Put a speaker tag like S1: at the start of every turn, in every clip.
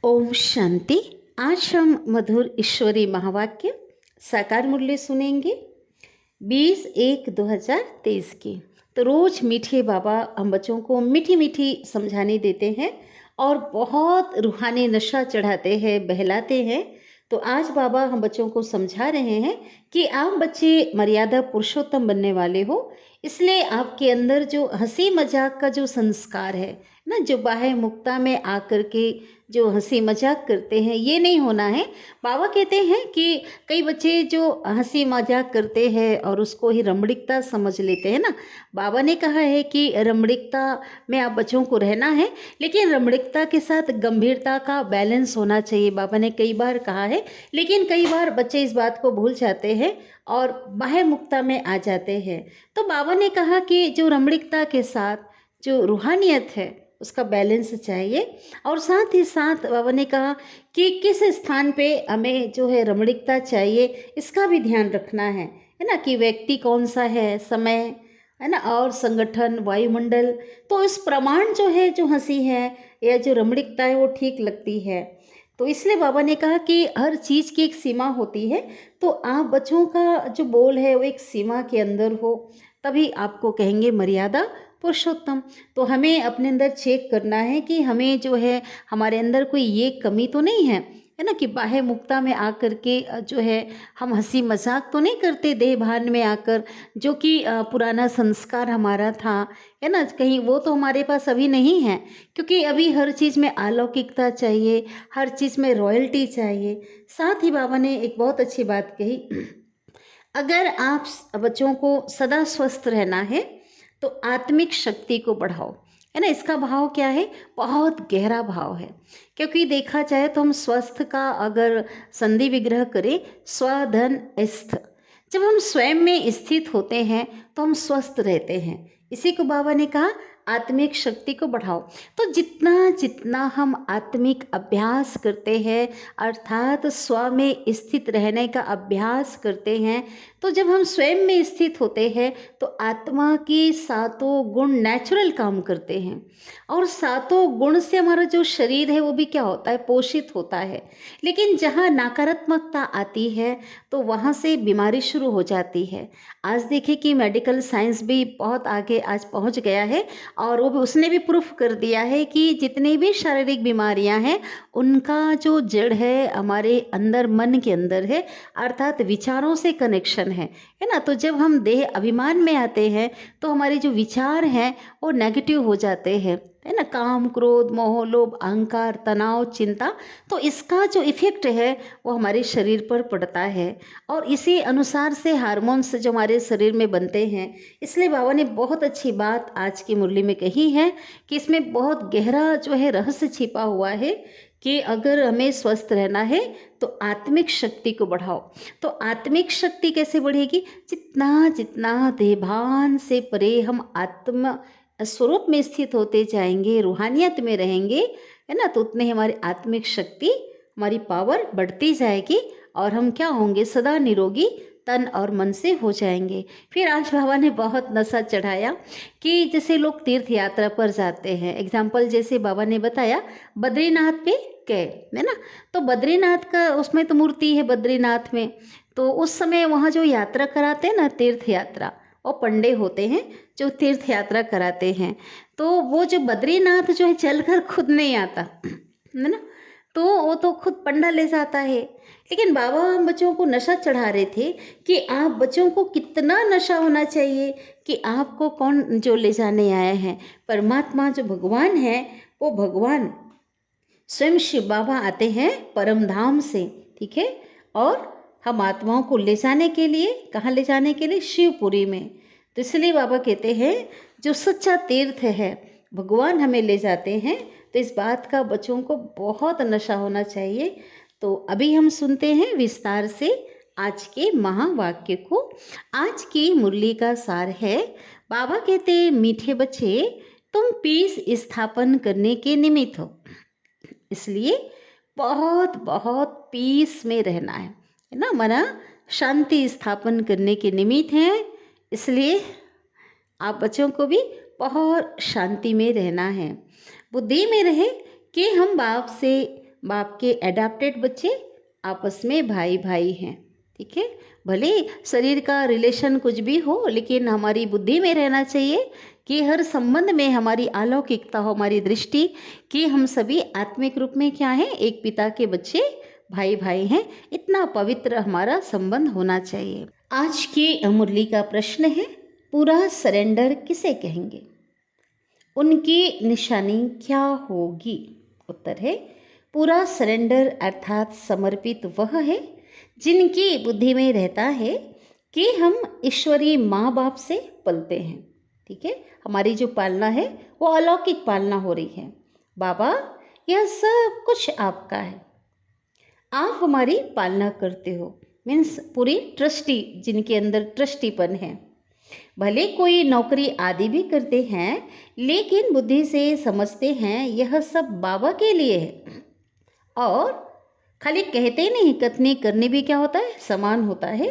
S1: ओम शांति। आज हम मधुर ईश्वरी महावाक्य साकार मूल्य सुनेंगे 20/1/2023 की। तो रोज मीठे बाबा हम बच्चों को मीठी मीठी समझाने देते हैं और बहुत रूहानी नशा चढ़ाते हैं, बहलाते हैं। तो आज बाबा हम बच्चों को समझा रहे हैं कि आप बच्चे मर्यादा पुरुषोत्तम बनने वाले हो, इसलिए आपके अंदर जो हंसी मजाक का जो संस्कार है ना, जो बाह्य मुक्ता में आकर के जो हंसी मजाक करते हैं, ये नहीं होना है। बाबा कहते हैं कि कई बच्चे जो हंसी मजाक करते हैं और उसको ही रमणीकता समझ लेते हैं ना। बाबा ने कहा है कि रमणीकता में आप बच्चों को रहना है, लेकिन रमणीकता के साथ गंभीरता का बैलेंस होना चाहिए। बाबा ने कई बार कहा है, लेकिन कई बार बच्चे इस बात को भूल जाते हैं और बाह्य मुक्ता में आ जाते हैं। तो बाबा ने कहा कि जो रमणीकता के साथ जो रूहानियत है उसका बैलेंस चाहिए। और साथ ही साथ बाबा ने कहा कि किस स्थान पे हमें जो है रमणीकता चाहिए, इसका भी ध्यान रखना है ना, कि व्यक्ति कौन सा है, समय है ना, और संगठन, वायुमंडल। तो इस प्रमाण जो है, जो हंसी है या जो रमणीकता है, वो ठीक लगती है। तो इसलिए बाबा ने कहा कि हर चीज़ की एक सीमा होती है। तो आप बच्चों का जो बोल है वो एक सीमा के अंदर हो, तभी आपको कहेंगे मर्यादा पुरुषोत्तम। तो हमें अपने अंदर चेक करना है कि हमें जो है हमारे अंदर कोई ये कमी तो नहीं है ना, कि बाह्य मुक्ता में आकर के जो है हम हंसी मजाक तो नहीं करते देह भान में आकर, जो कि पुराना संस्कार हमारा था, है ना, कहीं वो तो हमारे पास अभी नहीं है। क्योंकि अभी हर चीज़ में अलौकिकता चाहिए, हर चीज़ में रॉयल्टी चाहिए। साथ ही बाबा ने एक बहुत अच्छी बात कही, अगर आप बच्चों को सदा स्वस्थ रहना है तो आत्मिक शक्ति को बढ़ाओ, है ना। इसका भाव क्या है? बहुत गहरा भाव है। क्योंकि देखा जाए तो हम स्वस्थ का अगर संधि विग्रह करें, स्वधन स्थ, जब हम स्वयं में स्थित होते हैं तो हम स्वस्थ रहते हैं। इसी को बाबा ने कहा आत्मिक शक्ति को बढ़ाओ। तो जितना जितना हम आत्मिक अभ्यास करते हैं, अर्थात स्व में स्थित रहने का अभ्यास करते हैं, तो जब हम स्वयं में स्थित होते हैं तो आत्मा की सातों गुण नेचुरल काम करते हैं। और सातों गुण से हमारा जो शरीर है वो भी क्या होता है? पोषित होता है। लेकिन जहाँ नकारात्मकता आती है तो वहाँ से बीमारी शुरू हो जाती है। आज देखिए कि मेडिकल साइंस भी बहुत आगे आज पहुँच गया है और वो भी उसने भी प्रूफ कर दिया है कि जितनी भी शारीरिक बीमारियां हैं उनका जो जड़ है हमारे अंदर, मन के अंदर है, अर्थात विचारों से कनेक्शन है ना। तो जब हम देह अभिमान में आते हैं तो हमारे जो विचार हैं वो नेगेटिव हो जाते हैं, है ना। काम, क्रोध, मोह, लोभ, अहंकार, तनाव, चिंता, तो इसका जो इफेक्ट है वो हमारे शरीर पर पड़ता है। और इसी अनुसार से हार्मोन्स जो हमारे शरीर में बनते हैं। इसलिए बाबा ने बहुत अच्छी बात आज की मुरली में कही है कि इसमें बहुत गहरा जो है रहस्य छिपा हुआ है कि अगर हमें स्वस्थ रहना है तो आत्मिक शक्ति को बढ़ाओ। तो आत्मिक शक्ति कैसे बढ़ेगी? जितना जितना देभान से परे हम आत्म स्वरूप में स्थित होते जाएंगे, रूहानियत में रहेंगे, है ना, तो उतने हमारी आत्मिक शक्ति, हमारी पावर बढ़ती जाएगी और हम क्या होंगे? सदा निरोगी तन और मन से हो जाएंगे। फिर आज बाबा ने बहुत नशा चढ़ाया कि जैसे लोग तीर्थ यात्रा पर जाते हैं, एग्जाम्पल जैसे बाबा ने बताया बद्रीनाथ पे गए, है ना। तो बद्रीनाथ का उसमें तो मूर्ति है बद्रीनाथ में, तो उस समय वहाँ जो यात्रा कराते हैं ना, तीर्थ यात्रा, वो पंडे होते हैं जो तीर्थ यात्रा कराते हैं। तो वो जो बद्रीनाथ जो है चलकर खुद नहीं आता, है ना, तो वो तो खुद पंडा ले जाता है। लेकिन बाबा हम बच्चों को नशा चढ़ा रहे थे कि आप बच्चों को कितना नशा होना चाहिए कि आपको कौन जो ले जाने आया है, परमात्मा जो भगवान है, वो भगवान स्वयं शिव बाबा आते हैं परम धाम से, ठीक है। और हम आत्माओं को ले जाने के लिए, कहाँ ले जाने के लिए? शिवपुरी में। तो इसलिए बाबा कहते हैं जो सच्चा तीर्थ है भगवान हमें ले जाते हैं। तो इस बात का बच्चों को बहुत नशा होना चाहिए। तो अभी हम सुनते हैं विस्तार से आज के महावाक्य को। आज की मुरली का सार है, बाबा कहते मीठे बच्चे तुम पीस स्थापन करने के निमित्त हो, इसलिए बहुत बहुत पीस में रहना है ना, मना शांति स्थापन करने के निमित्त है। इसलिए आप बच्चों को भी बहुत शांति में रहना है, बुद्धि में रहे कि हम बाप से बाप के एडाप्टेड बच्चे आपस में भाई भाई हैं। ठीक है, भले शरीर का रिलेशन कुछ भी हो, लेकिन हमारी बुद्धि में रहना चाहिए कि हर संबंध में हमारी अलौकिकता हो, हमारी दृष्टि कि हम सभी आत्मिक रूप में क्या हैं, एक पिता के बच्चे भाई भाई हैं। इतना पवित्र हमारा संबंध होना चाहिए। आज की मुरली का प्रश्न है, पूरा सरेंडर किसे कहेंगे, उनकी निशानी क्या होगी। उत्तर है, पूरा सरेंडर अर्थात समर्पित वह है जिनकी बुद्धि में रहता है कि हम ईश्वरीय माँ बाप से पलते हैं। ठीक है, हमारी जो पालना है वो अलौकिक पालना हो रही है। बाबा, यह सब कुछ आपका है, आप हमारी पालना करते हो। मीन्स पूरी ट्रस्टी, जिनके अंदर ट्रस्टीपन है। भले कोई नौकरी आदि भी करते हैं, लेकिन बुद्धि से समझते हैं यह सब बाबा के लिए है। और खाली कहते नहीं, कथनी करनी भी क्या होता है, समान होता है।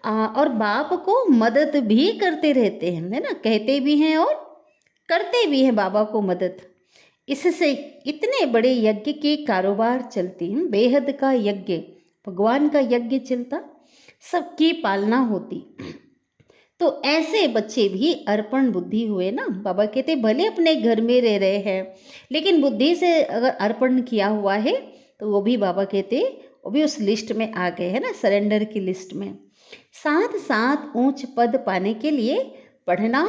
S1: और बाप को मदद भी करते रहते हैं, है ना, कहते भी हैं और करते भी हैं बाबा को मदद। इससे इतने बड़े यज्ञ के कारोबार चलती हैं, बेहद का यज्ञ, भगवान का यज्ञ चलता, सबकी पालना होती। तो ऐसे बच्चे भी अर्पण बुद्धि हुए ना। बाबा कहते भले अपने घर में रह रहे हैं, लेकिन बुद्धि से अगर अर्पण किया हुआ है तो वो भी बाबा कहते वो भी उस लिस्ट में आ गए हैं ना, सरेंडर की लिस्ट में। साथ साथ ऊंच पद पाने के लिए पढ़ना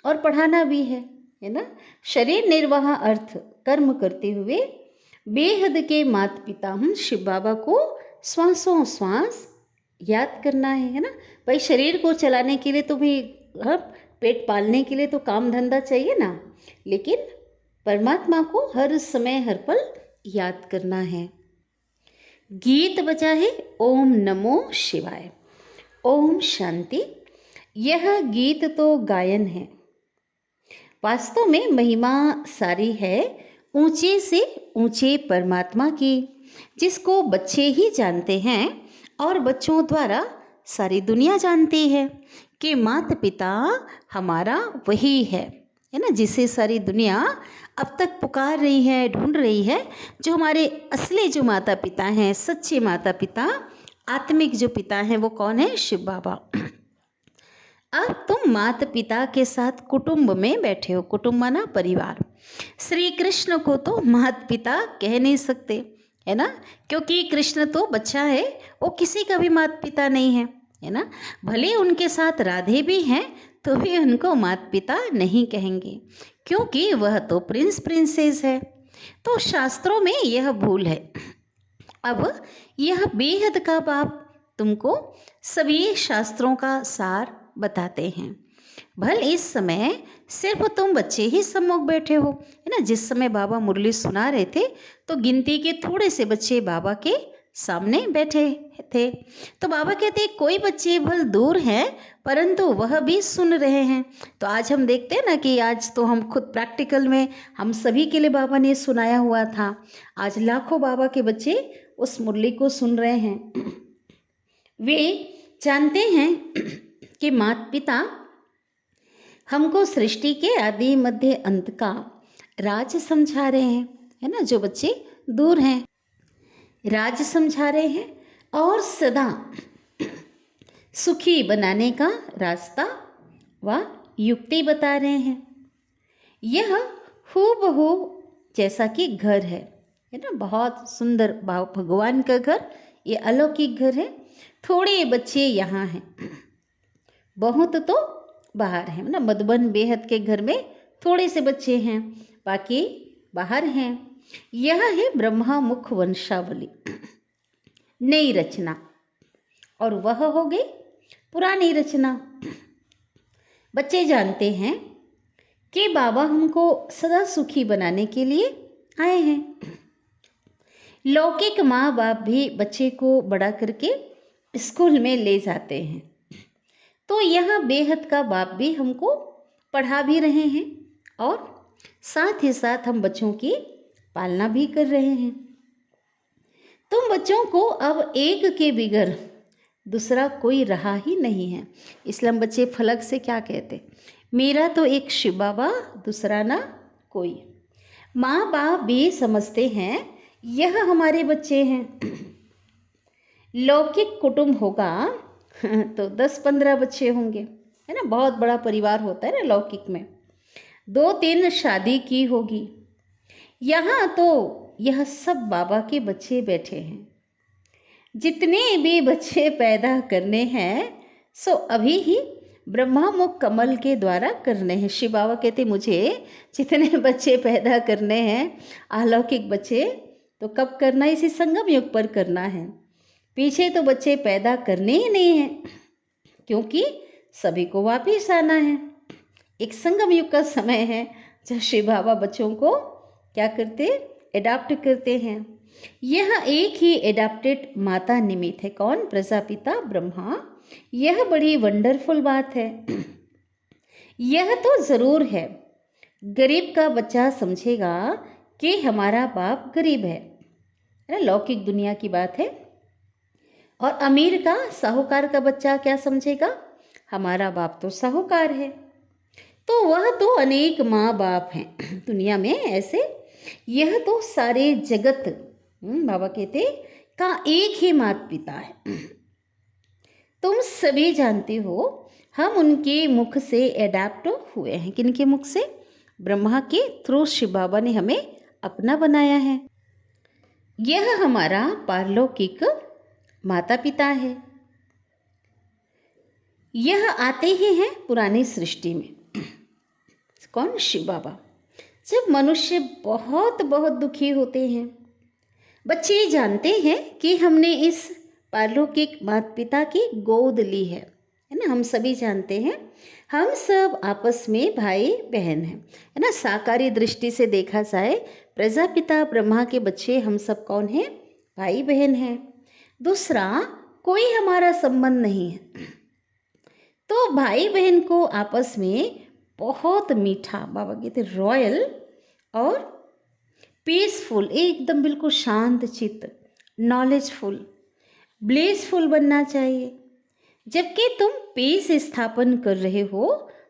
S1: और पढ़ाना भी है ना। शरीर निर्वाह अर्थ कर्म करते हुए बेहद के माता पिता हम शिव बाबा को श्वासों श्वास याद करना है ना। भाई शरीर को चलाने के लिए तो भी, हाँ, पेट पालने के लिए तो काम धंधा चाहिए ना, लेकिन परमात्मा को हर समय हर पल याद करना है। गीत बजा है ओम नमो शिवाय, ओम शांति। यह गीत तो गायन है, वास्तव में महिमा सारी है ऊंचे से ऊंचे परमात्मा की, जिसको बच्चे ही जानते हैं और बच्चों द्वारा सारी दुनिया जानती है कि माता पिता हमारा वही है ना, जिसे सारी दुनिया अब तक पुकार रही है, ढूंढ रही है। जो हमारे असली जो माता पिता हैं, सच्चे माता पिता, आत्मिक जो पिता हैं, वो कौन है, शिव बाबा। अब तुम माता पिता के साथ कुटुंब में बैठे हो, कुटुंब माना परिवार। श्री कृष्ण को तो माता पिता कह नहीं सकते, है ना, क्योंकि कृष्ण तो बच्चा है, वो किसी का भी माता पिता नहीं है ना। भले उनके साथ राधे भी हैं तो भी उनको माता पिता नहीं कहेंगे, क्योंकि वह तो प्रिंस प्रिंसेस है। तो शास्त्रों में यह भूल है। अब यह बेहद का बाप तुमको सभी शास्त्रों का सार बताते हैं। भल इस समय सिर्फ तुम बच्चे ही सम्मुख बैठे हो, है ना। जिस समय बाबा मुरली सुना रहे थे तो गिनती के थोड़े से बच्चे बाबा के सामने बैठे थे। तो बाबा कहते कोई बच्चे भल दूर हैं, परंतु वह भी सुन रहे हैं। तो आज हम देखते हैं ना कि आज तो हम खुद प्रैक्टिकल में हम सभी के लिए बाबा ने सुनाया हुआ था। आज लाखों बाबा के बच्चे उस मुरली को सुन रहे हैं। वे जानते हैं कि माता पिता हमको सृष्टि के आदि मध्य अंत का राज समझा रहे हैं, है ना। जो बच्चे दूर हैं राज समझा रहे हैं और सदा सुखी बनाने का रास्ता व युक्ति बता रहे हैं। यह हूबहू जैसा कि घर है ना, बहुत सुंदर भगवान का घर, ये अलौकिक घर है। थोड़े बच्चे यहाँ हैं, बहुत तो बाहर हैं ना। मधुबन बेहद के घर में थोड़े से बच्चे हैं, बाकी बाहर हैं। यह है ब्रह्मा मुख वंशावली, नई रचना, और वह हो गई पुरानी रचना। बच्चे जानते हैं कि बाबा हमको सदा सुखी बनाने के लिए आए हैं। लौकिक माँ बाप भी बच्चे को बड़ा करके स्कूल में ले जाते हैं, तो यह बेहद का बाप भी हमको पढ़ा भी रहे हैं और साथ ही साथ हम बच्चों की पालना भी कर रहे हैं। तुम बच्चों को अब एक के बिगर दूसरा कोई रहा ही नहीं है। इसलिए हम बच्चे फलक से क्या कहते, मेरा तो एक शिव बाबा, दूसरा ना कोई। माँ बाप भी समझते हैं यह हमारे बच्चे हैं। लौकिक कुटुंब होगा तो 10-15 बच्चे होंगे, है ना, बहुत बड़ा परिवार होता है ना लौकिक में। 2-3 शादी की होगी। यहाँ तो यह सब बाबा के बच्चे बैठे हैं। जितने भी बच्चे पैदा करने हैं सो अभी ही ब्रह्मा मुख कमल के द्वारा करने हैं। शिव बाबा कहते मुझे जितने बच्चे पैदा करने हैं अलौकिक बच्चे, तो कब करना है? इसी संगम युग पर करना है। पीछे तो बच्चे पैदा करने ही नहीं हैं, क्योंकि सभी को वापिस आना है। एक संगम युग का समय है जब शिव बाबा बच्चों को क्या करते? एडाप्ट करते हैं। यह एक ही एडाप्टेड माता निमित्त है। कौन? प्रजापिता ब्रह्मा। यह बड़ी वंडरफुल बात है। यह तो जरूर है, गरीब का बच्चा समझेगा कि हमारा बाप गरीब है ना, लौकिक दुनिया की बात है। और अमीर का, साहूकार का बच्चा क्या समझेगा? हमारा बाप तो साहूकार है। तो वह तो अनेक माँ बाप हैं दुनिया में ऐसे। यह तो सारे जगत, बाबा कहते, का एक ही माता पिता है। तुम सभी जानते हो हम उनके मुख से एडाप्ट हुए हैं। किनके मुख से? ब्रह्मा के थ्रू शिव बाबा ने हमें अपना बनाया है। यह हमारा पारलौकिक माता पिता है। यह आते ही हैं पुरानी सृष्टि में। कौन? शिव बाबा। जब मनुष्य बहुत बहुत दुखी होते हैं, बच्चे जानते हैं कि हमने इस पारलौकिक माता पिता की गोद ली है ना। हम सभी जानते हैं हम सब आपस में भाई बहन हैं, है ना। साकारी दृष्टि से देखा जाए प्रजापिता ब्रह्मा के बच्चे हम सब कौन हैं? भाई बहन हैं। दूसरा कोई हमारा संबंध नहीं है। तो भाई बहन को आपस में बहुत मीठा, बाबा कहते रॉयल और पीसफुल, एकदम बिल्कुल शांत चित्त, नॉलेजफुल, ब्लेसफुल बनना चाहिए। जबकि तुम पीस स्थापन कर रहे हो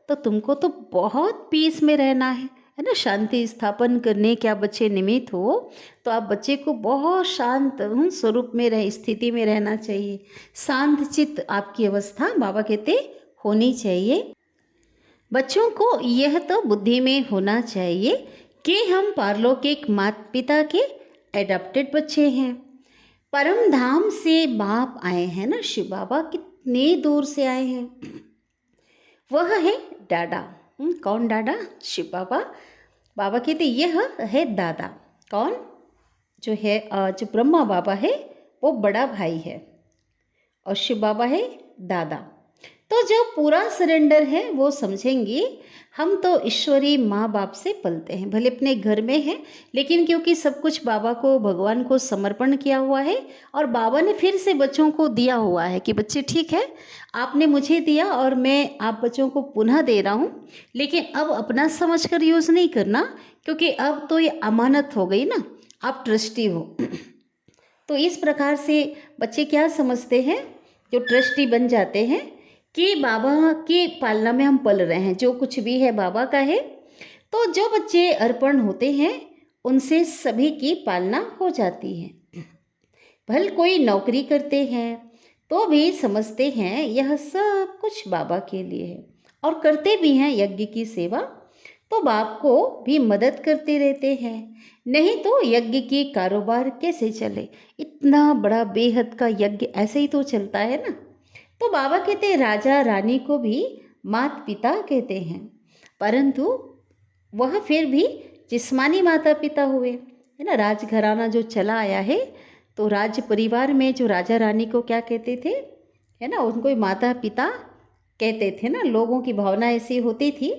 S1: तो तुमको तो बहुत पीस में रहना है ना। शांति स्थापन करने के आप बच्चे निमित्त हो तो आप बच्चे को बहुत शांत स्वरूप में स्थिति में रहना चाहिए। शांत चित्त आपकी अवस्था बाबा कहते होनी चाहिए। बच्चों को यह तो बुद्धि में होना चाहिए कि हम पारलौकिक माता पिता के एडॉप्टेड बच्चे हैं। परम धाम से बाप आए हैं ना। शिव बाबा कितने दूर से आए हैं। वह है डाडा। कौन डाडा? शिव बाबा। बाबा कहते यह है दादा। कौन? जो है जो ब्रह्मा बाबा है वो बड़ा भाई है और शिव बाबा है दादा। तो जो पूरा सरेंडर है वो समझेंगे हम तो ईश्वरी माँ बाप से पलते हैं, भले अपने घर में हैं, लेकिन क्योंकि सब कुछ बाबा को, भगवान को समर्पण किया हुआ है और बाबा ने फिर से बच्चों को दिया हुआ है कि बच्चे ठीक है आपने मुझे दिया और मैं आप बच्चों को पुनः दे रहा हूँ, लेकिन अब अपना समझ कर यूज़ नहीं करना, क्योंकि अब तो ये अमानत हो गई ना, आप ट्रस्टी हो। तो इस प्रकार से बच्चे क्या समझते हैं, जो ट्रस्टी बन जाते हैं कि बाबा की पालना में हम पल रहे हैं, जो कुछ भी है बाबा का है। तो जो बच्चे अर्पण होते हैं उनसे सभी की पालना हो जाती है। भले कोई नौकरी करते हैं तो भी समझते हैं यह सब कुछ बाबा के लिए है और करते भी हैं यज्ञ की सेवा, तो बाप को भी मदद करते रहते हैं। नहीं तो यज्ञ की कारोबार कैसे चले? इतना बड़ा बेहद का यज्ञ ऐसे ही तो चलता है ना। तो बाबा कहते हैं राजा रानी को भी माता पिता कहते हैं, परंतु वह फिर भी जिस्मानी माता पिता हुए, है ना। राजघराना जो चला आया है तो राज परिवार में जो राजा रानी को क्या कहते थे, है ना, उनको माता पिता कहते थे ना। लोगों की भावना ऐसी होती थी।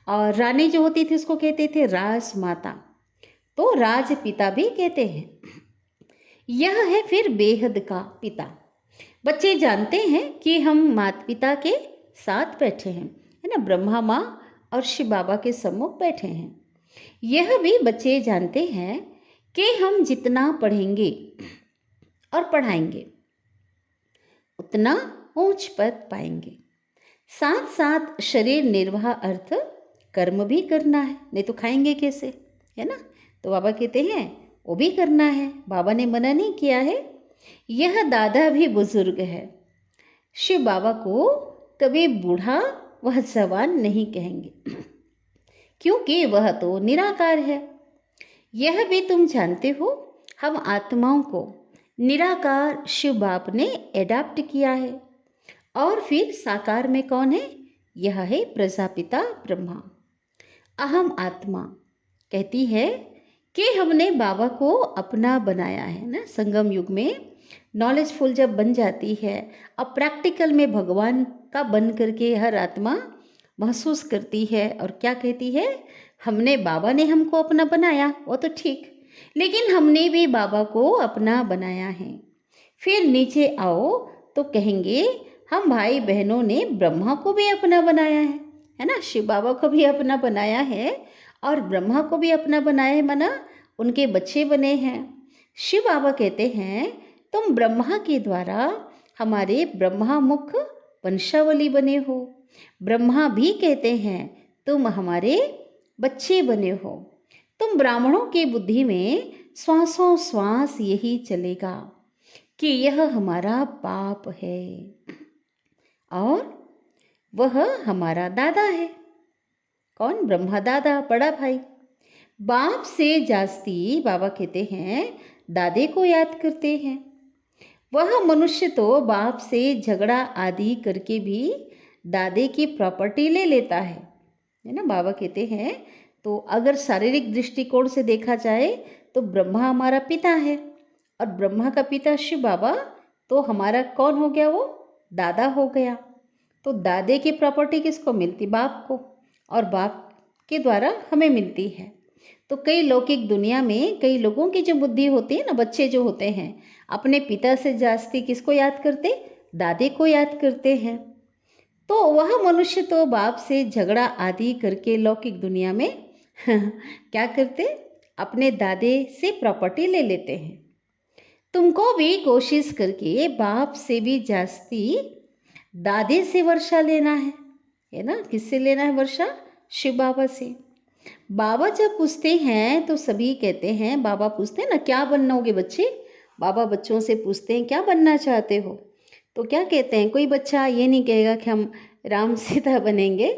S1: और रानी जो होती थी उसको कहते थे राजमाता, तो राज पिता भी कहते हैं। यह है फिर बेहद का पिता। बच्चे जानते हैं कि हम माता पिता के साथ बैठे हैं, है ना, ब्रह्मा माँ और शिव बाबा के सम्मुख बैठे हैं। यह भी बच्चे जानते हैं कि हम जितना पढ़ेंगे और पढ़ाएंगे उतना ऊंच पद पाएंगे। साथ साथ शरीर निर्वाह अर्थ कर्म भी करना है, नहीं तो खाएंगे कैसे, है ना। तो बाबा कहते हैं वो भी करना है, बाबा ने मना नहीं किया है। यह दादा भी बुजुर्ग है। शिव बाबा को कभी बूढ़ा वह जवान नहीं कहेंगे, क्योंकि वह तो निराकार है। यह भी तुम जानते हो, हम आत्माओं को निराकार शिव बाप ने एडाप्ट किया है। और फिर साकार में कौन है? यह है प्रजापिता ब्रह्मा। अहम आत्मा कहती है कि हमने बाबा को अपना बनाया है ना। संगम युग में नॉलेजफुल जब बन जाती है, अब प्रैक्टिकल में भगवान का बन करके हर आत्मा महसूस करती है और क्या कहती है, हमने बाबा ने हमको अपना बनाया, वो तो ठीक, लेकिन हमने भी बाबा को अपना बनाया है। फिर नीचे आओ तो कहेंगे हम भाई बहनों ने ब्रह्मा को भी अपना बनाया है ना। शिव बाबा को भी अपना बनाया है और ब्रह्मा को भी अपना बनाया है, माना उनके बच्चे बने हैं। शिव बाबा कहते हैं तुम ब्रह्मा के द्वारा हमारे ब्रह्मा मुख वंशावली बने हो। ब्रह्मा भी कहते हैं तुम हमारे बच्चे बने हो। तुम ब्राह्मणों की बुद्धि में श्वासों श्वास यही चलेगा कि यह हमारा बाप है और वह हमारा दादा है। कौन? ब्रह्मा दादा, बड़ा भाई। बाप से जास्ती बाबा कहते हैं दादे को याद करते हैं। वह मनुष्य तो बाप से झगड़ा आदि करके भी दादे की प्रॉपर्टी ले लेता है ना। बाबा कहते हैं तो अगर शारीरिक दृष्टिकोण से देखा जाए तो ब्रह्मा हमारा पिता है और ब्रह्मा का पिता शिव बाबा, तो हमारा कौन हो गया? वो दादा हो गया। तो दादे की प्रॉपर्टी किसको मिलती? बाप को, और बाप के द्वारा हमें मिलती है। तो कई लौकिक दुनिया में कई लोगों की जो बुद्धि होती है ना, बच्चे जो होते हैं अपने पिता से जास्ती किसको याद करते? दादे को याद करते हैं। तो वह मनुष्य तो बाप से झगड़ा आदि करके लौकिक दुनिया में क्या करते? अपने दादे से प्रॉपर्टी ले लेते हैं। तुमको भी कोशिश करके बाप से भी जास्ती दादे से वर्षा लेना है ना। किससे लेना है वर्षा? शिव बाबा से। बाबा जब पूछते हैं तो सभी कहते हैं, बाबा पूछते हैं ना क्या बनोगे बच्चे, बाबा बच्चों से पूछते हैं क्या बनना चाहते हो, तो क्या कहते हैं? कोई बच्चा ये नहीं कहेगा कि हम राम सीता बनेंगे,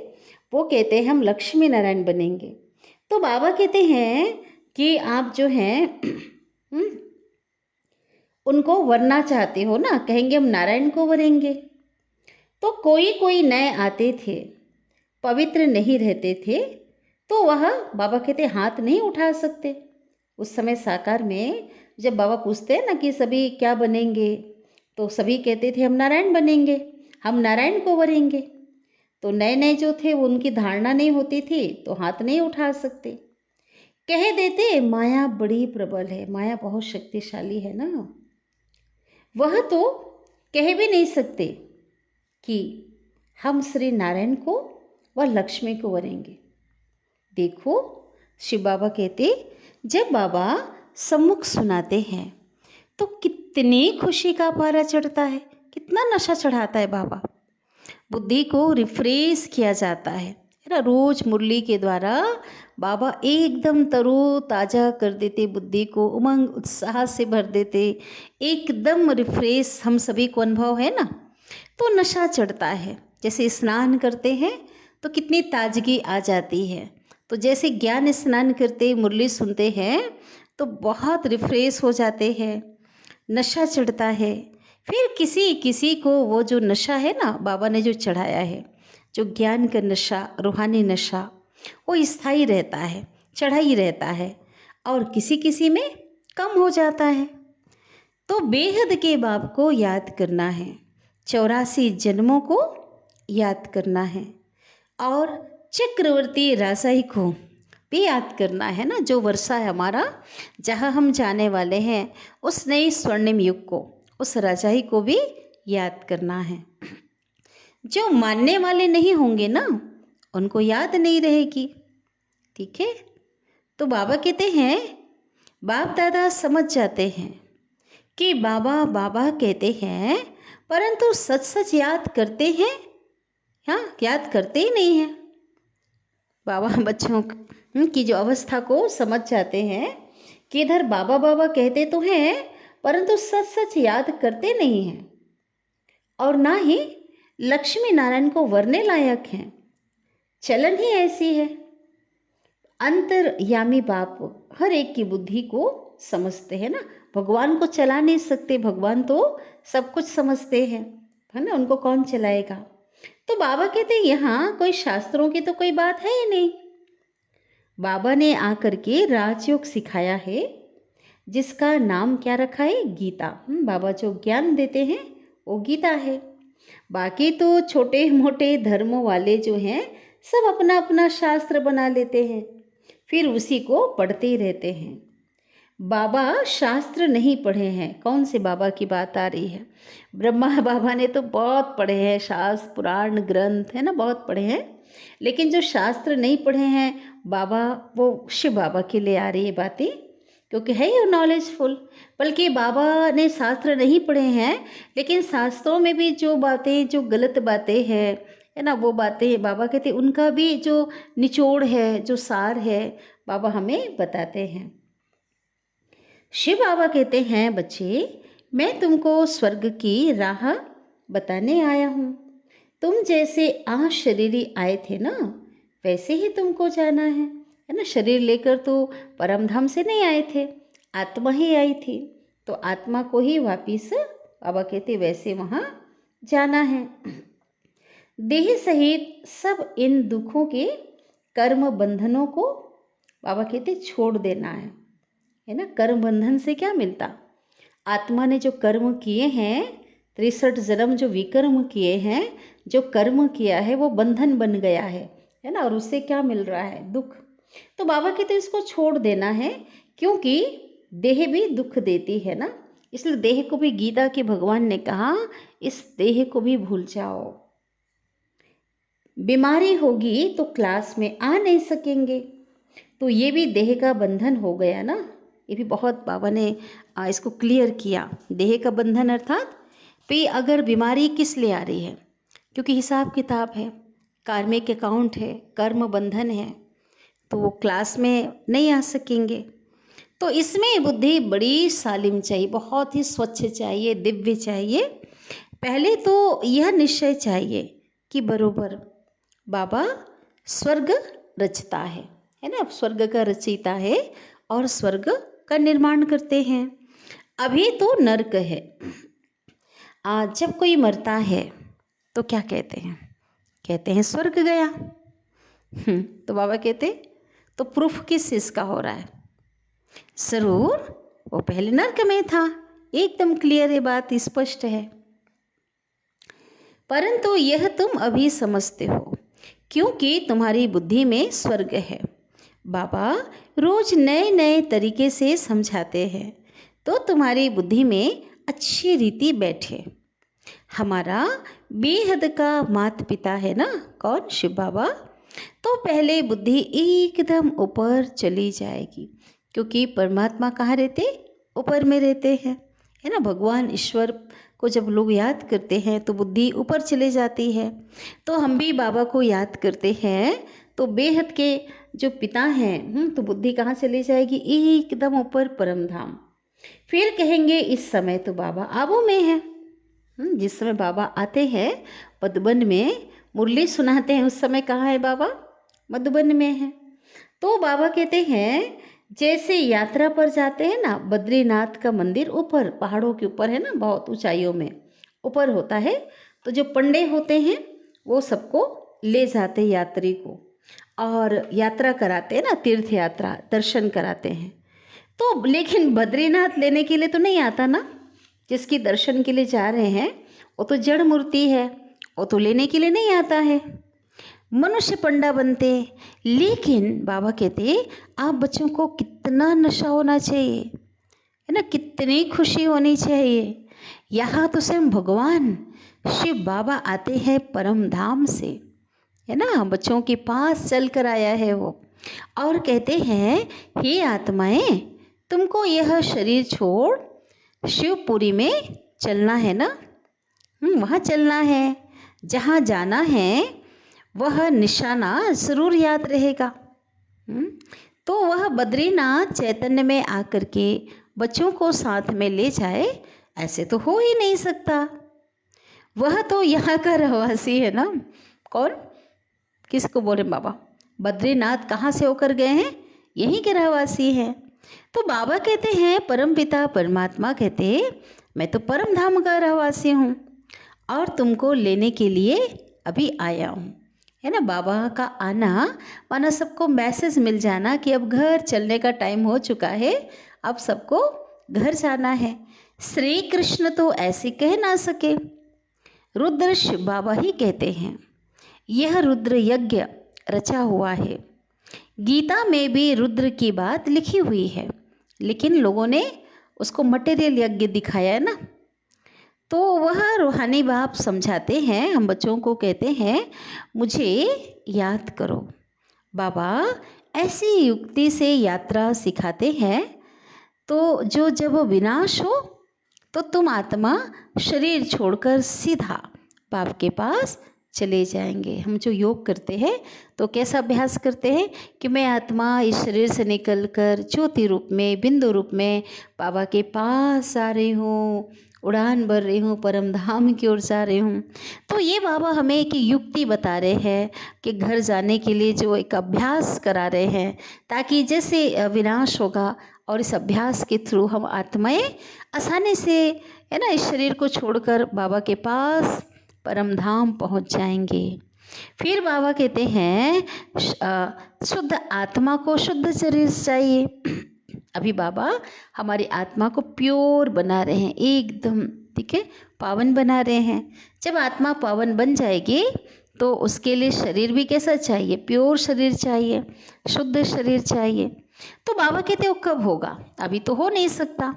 S1: वो कहते हैं हम लक्ष्मी नारायण बनेंगे। तो बाबा कहते हैं कि आप जो हैं उनको वरना चाहते हो ना, कहेंगे हम नारायण को वरेंगे। तो कोई कोई नए आते थे, पवित्र नहीं रहते थे, तो वह बाबा कहते हाथ नहीं उठा सकते। उस समय साकार में जब बाबा पूछते हैं ना कि सभी क्या बनेंगे, तो सभी कहते थे हम नारायण बनेंगे, हम नारायण को वरेंगे। तो नए नए जो थे वो उनकी धारणा नहीं होती थी, तो हाथ नहीं उठा सकते। कह देते माया बड़ी प्रबल है, माया बहुत शक्तिशाली है ना। वह तो कह भी नहीं सकते कि हम श्री नारायण को व लक्ष्मी को वरेंगे। देखो शिव बाबा कहते जब बाबा सम्मुख सुनाते हैं तो कितनी खुशी का पारा चढ़ता है, कितना नशा चढ़ाता है बाबा। बुद्धि को रिफ्रेश किया जाता है ना। रोज मुरली के द्वारा बाबा एकदम तरो ताज़ा कर देते, बुद्धि को उमंग उत्साह से भर देते, एकदम रिफ्रेश हम सभी को अनुभव है ना। तो नशा चढ़ता है। जैसे स्नान करते हैं तो कितनी ताजगी आ जाती है, तो जैसे ज्ञान स्नान करते मुरली सुनते हैं तो बहुत रिफ्रेश हो जाते हैं, नशा चढ़ता है। फिर किसी किसी को वो जो नशा है ना बाबा ने जो चढ़ाया है, जो ज्ञान का नशा, रूहानी नशा, वो स्थायी रहता है, चढ़ा ही रहता है, और किसी किसी में कम हो जाता है। तो बेहद के बाप को याद करना है, 84 जन्मों को याद करना है, और चक्रवर्ती राजाई को भी याद करना है ना। जो वर्षा है हमारा, जहाँ हम जाने वाले हैं उस नई स्वर्णिम युग को, उस राजाई को भी याद करना है। जो मानने वाले नहीं होंगे ना उनको याद नहीं रहेगी। ठीक है। तो बाबा कहते हैं बाप दादा समझ जाते हैं कि बाबा बाबा कहते हैं, परंतु सच सच याद करते हैं? हाँ, याद करते ही नहीं हैं। बाबा बच्चों की जो अवस्था को समझ जाते हैं कि इधर बाबा बाबा कहते तो हैं परंतु सच सच याद करते नहीं हैं और ना ही लक्ष्मी नारायण को वरने लायक हैं। चलन ही ऐसी है। अंतर्यामी बाप हर एक की बुद्धि को समझते हैं ना। भगवान को चला नहीं सकते, भगवान तो सब कुछ समझते हैं, है ना। उनको कौन चलाएगा। तो बाबा कहते हैं यहाँ कोई शास्त्रों की तो कोई बात है ही नहीं। बाबा ने आकर के राजयोग सिखाया है जिसका नाम क्या रखा है, गीता। बाबा जो ज्ञान देते हैं वो गीता है। बाकी तो छोटे मोटे धर्म वाले जो हैं सब अपना अपना शास्त्र बना लेते हैं, फिर उसी को पढ़ते रहते हैं। बाबा शास्त्र नहीं पढ़े हैं। कौन से बाबा की बात आ रही है। ब्रह्मा बाबा ने तो बहुत पढ़े हैं, शास्त्र पुराण ग्रंथ है ना, बहुत पढ़े हैं। लेकिन जो शास्त्र नहीं पढ़े हैं बाबा, वो शिव बाबा के लिए आ रही है बातें, क्योंकि है ये नॉलेजफुल। बल्कि बाबा ने शास्त्र नहीं पढ़े हैं लेकिन शास्त्रों में भी जो बातें, जो गलत बातें हैं, है ना, वो बातें बाबा कहते उनका भी जो निचोड़ है, जो सार है, बाबा हमें बताते हैं। शिव बाबा कहते हैं, बच्चे मैं तुमको स्वर्ग की राह बताने आया हूँ। तुम जैसे शरीरी आए थे ना, वैसे ही तुमको जाना है ना। शरीर लेकर तो परम धाम से नहीं आए थे, आत्मा ही आई थी। तो आत्मा को ही वापिस बाबा कहते वैसे वहाँ जाना है। देह सहित सब इन दुखों के कर्म बंधनों को बाबा कहते छोड़ देना है ना। कर्म बंधन से क्या मिलता। आत्मा ने जो कर्म किए हैं, 63 जन्म जो विकर्म किए हैं, जो कर्म किया है वो बंधन बन गया है ना। और उससे क्या मिल रहा है, दुख। तो बाबा कहते इसको छोड़ देना है, क्योंकि देह भी दुख देती है ना। इसलिए देह को भी गीता के भगवान ने कहा इस देह को भी भूल जाओ। बीमारी होगी तो क्लास में आ नहीं सकेंगे, तो ये भी देह का बंधन हो गया ना। ये भी बहुत बाबा ने इसको क्लियर किया। देह का बंधन अर्थात पे अगर बीमारी किस लिए आ रही है, क्योंकि हिसाब किताब है, कार्मिक अकाउंट है, कर्म बंधन है, तो वो क्लास में नहीं आ सकेंगे। तो इसमें बुद्धि बड़ी सालिम चाहिए, बहुत ही स्वच्छ चाहिए, दिव्य चाहिए। पहले तो यह निश्चय चाहिए कि बरोबर बाबा स्वर्ग रचता है ना, स्वर्ग का रचयिता है और स्वर्ग का निर्माण करते हैं। अभी तो नर्क है। जब कोई मरता है तो क्या कहते हैं, कहते हैं स्वर्ग गया। तो बाबा कहते तो प्रूफ किस चीज का हो रहा है, जरूर वो पहले नर्क में था। एकदम क्लियर है, बात स्पष्ट है। परंतु यह तुम अभी समझते हो क्योंकि तुम्हारी बुद्धि में स्वर्ग है। बाबा रोज नए नए तरीके से समझाते हैं तो तुम्हारी बुद्धि में अच्छी रीति बैठे। हमारा बेहद का माता पिता है ना, कौन, शिव बाबा। तो पहले बुद्धि एकदम ऊपर चली जाएगी, क्योंकि परमात्मा कहाँ रहते, ऊपर में रहते हैं, है ना। भगवान ईश्वर को जब लोग याद करते हैं तो बुद्धि ऊपर चले जाती है। तो हम भी बाबा को याद करते हैं तो बेहद के जो पिता हैं, तो बुद्धि कहाँ चली जाएगी, एकदम ऊपर परम धाम। फिर कहेंगे इस समय तो बाबा आबू में है। जिस समय बाबा आते हैं मधुबन में मुरली सुनाते हैं, उस समय कहाँ है बाबा, मधुबन में है। तो बाबा कहते हैं जैसे यात्रा पर जाते हैं ना, बद्रीनाथ का मंदिर ऊपर पहाड़ों के ऊपर है ना, बहुत ऊंचाइयों में ऊपर होता है। तो जो पंडे होते हैं वो सबको ले जाते यात्री को और यात्रा कराते हैं ना, तीर्थ यात्रा, दर्शन कराते हैं। तो लेकिन बद्रीनाथ लेने के लिए तो नहीं आता ना, जिसकी दर्शन के लिए जा रहे हैं वो तो जड़ मूर्ति है, वो तो लेने के लिए नहीं आता है। मनुष्य पंडा बनते। लेकिन बाबा कहते आप बच्चों को कितना नशा होना चाहिए, है ना, कितनी खुशी होनी चाहिए। यहाँ तो स्वयं भगवान शिव बाबा आते हैं परम धाम से, है ना, बच्चों के पास चल कर आया है वो, और कहते हैं हे आत्माएं, तुमको यह शरीर छोड़ शिवपुरी में चलना है ना। वहाँ चलना है, जहाँ जाना है वह निशाना जरूर याद रहेगा। तो वह बद्रीनाथ चैतन्य में आकर के बच्चों को साथ में ले जाए, ऐसे तो हो ही नहीं सकता। वह तो यहाँ का रहवासी है ना। कौन? किसको बोले बाबा? बद्रीनाथ कहाँ से होकर गए हैं? यहीं के रहवासी हैं। तो बाबा कहते हैं, परमपिता परमात्मा कहते हैं, मैं तो परम धाम का रहवासी हूँ और तुमको लेने के लिए अभी आया हूँ। है ना, बाबा का आना माना सबको मैसेज मिल जाना कि अब घर चलने का टाइम हो चुका है, अब सबको घर जाना है। श्री कृष्ण तो ऐसे कह ना सके, रुद्र शिव बाबा ही कहते हैं। यह रुद्र यज्ञ रचा हुआ है। गीता में भी रुद्र की बात लिखी हुई है, लेकिन लोगों ने उसको मटेरियल यज्ञ दिखाया है ना। तो वह रूहानी बाप समझाते हैं, हम बच्चों को कहते हैं, मुझे याद करो। बाबा ऐसी युक्ति से यात्रा सिखाते हैं, तो जो जब विनाश हो तो तुम आत्मा शरीर छोड़कर सीधा बाप के पास चले जाएंगे। हम जो योग करते हैं तो कैसा अभ्यास करते हैं कि मैं आत्मा इस शरीर से निकलकर ज्योति रूप में, बिंदु रूप में बाबा के पास आ रही हूँ, उड़ान भर रही हूँ, परम धाम की ओर जा रही हूँ। तो ये बाबा हमें एक युक्ति बता रहे हैं कि घर जाने के लिए जो एक अभ्यास करा रहे हैं, ताकि जैसे विनाश होगा और इस अभ्यास के थ्रू हम आत्माएं आसानी से, है ना, इस शरीर को छोड़कर बाबा के पास परम धाम पहुँच जाएंगे। फिर बाबा कहते हैं, शुद्ध आत्मा को शुद्ध शरीर चाहिए। अभी बाबा हमारी आत्मा को प्योर बना रहे हैं, एकदम, ठीक है, पावन बना रहे हैं। जब आत्मा पावन बन जाएगी तो उसके लिए शरीर भी कैसा चाहिए? प्योर शरीर चाहिए, शुद्ध शरीर चाहिए। तो बाबा कहते हो कब होगा? अभी तो हो नहीं सकता।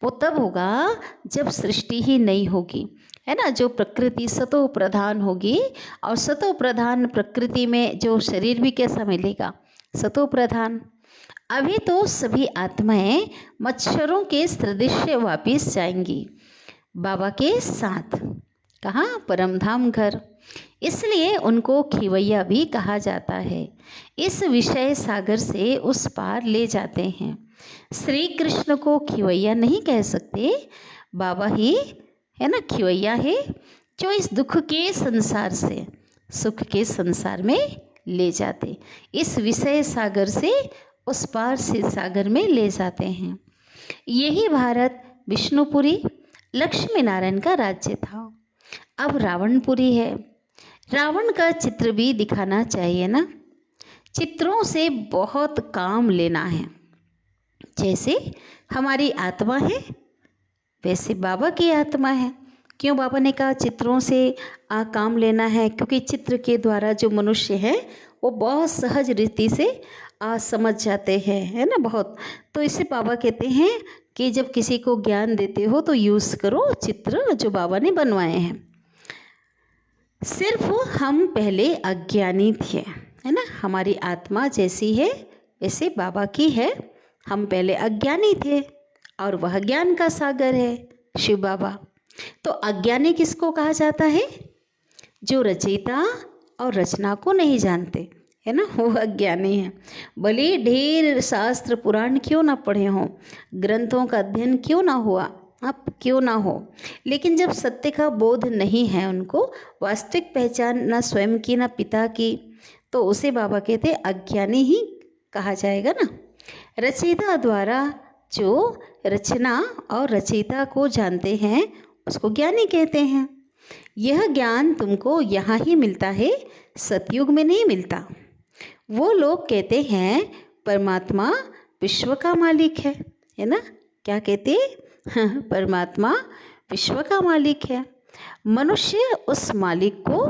S1: वो तब होगा जब सृष्टि ही नहीं होगी, है ना, जो प्रकृति सतो प्रधान होगी। और सतो प्रधान प्रकृति में जो शरीर भी कैसा मिलेगा? सतो प्रधान। अभी तो सभी आत्माएं मच्छरों के सदृश वापिस जाएंगी बाबा के साथ। कहाँ? परमधाम घर। इसलिए उनको खिवैया भी कहा जाता है। इस विषय सागर से उस पार ले जाते हैं। श्री कृष्ण को खिवैया नहीं कह सकते, बाबा ही, है ना, खिवैया है, जो इस दुख के संसार से सुख के संसार में ले जाते, इस विषय सागर से उस पार से सागर में ले जाते हैं। यही भारत विष्णुपुरी लक्ष्मी नारायण का राज्य था। अब रावणपुरी है। रावण का चित्र भी दिखाना चाहिए ना। चित्रों से बहुत काम लेना है। जैसे हमारी आत्मा है, वैसे बाबा की आत्मा है। क्यों बाबा ने कहा चित्रों से काम लेना है? क्योंकि चित्र के द्वारा जो मनुष्य है वो बहुत सहज रीति से समझ जाते हैं, है ना, बहुत। तो इसे बाबा कहते हैं कि जब किसी को ज्ञान देते हो तो यूज़ करो चित्र जो बाबा ने बनवाए हैं। सिर्फ हम पहले अज्ञानी थे, है ना, हमारी आत्मा जैसी है वैसे बाबा की है। हम पहले अज्ञानी थे और वह ज्ञान का सागर है शिव बाबा। तो अज्ञानी किसको कहा जाता है? जो रचयिता और रचना को नहीं जानते, है ना, वो अज्ञानी है। भले ढेर शास्त्र पुराण क्यों ना पढ़े हों, ग्रंथों का अध्ययन क्यों ना हुआ, अब क्यों ना हो, लेकिन जब सत्य का बोध नहीं है, उनको वास्तविक पहचान ना स्वयं की ना पिता की, तो उसे बाबा कहते अज्ञानी ही कहा जाएगा ना। रचयिता द्वारा जो रचना और रचयिता को जानते हैं उसको ज्ञानी कहते हैं। यह ज्ञान तुमको यहाँ ही मिलता है, सतयुग में नहीं मिलता। वो लोग कहते हैं परमात्मा विश्व का मालिक है ना, क्या कहते हैं? परमात्मा विश्व का मालिक है। मनुष्य उस मालिक को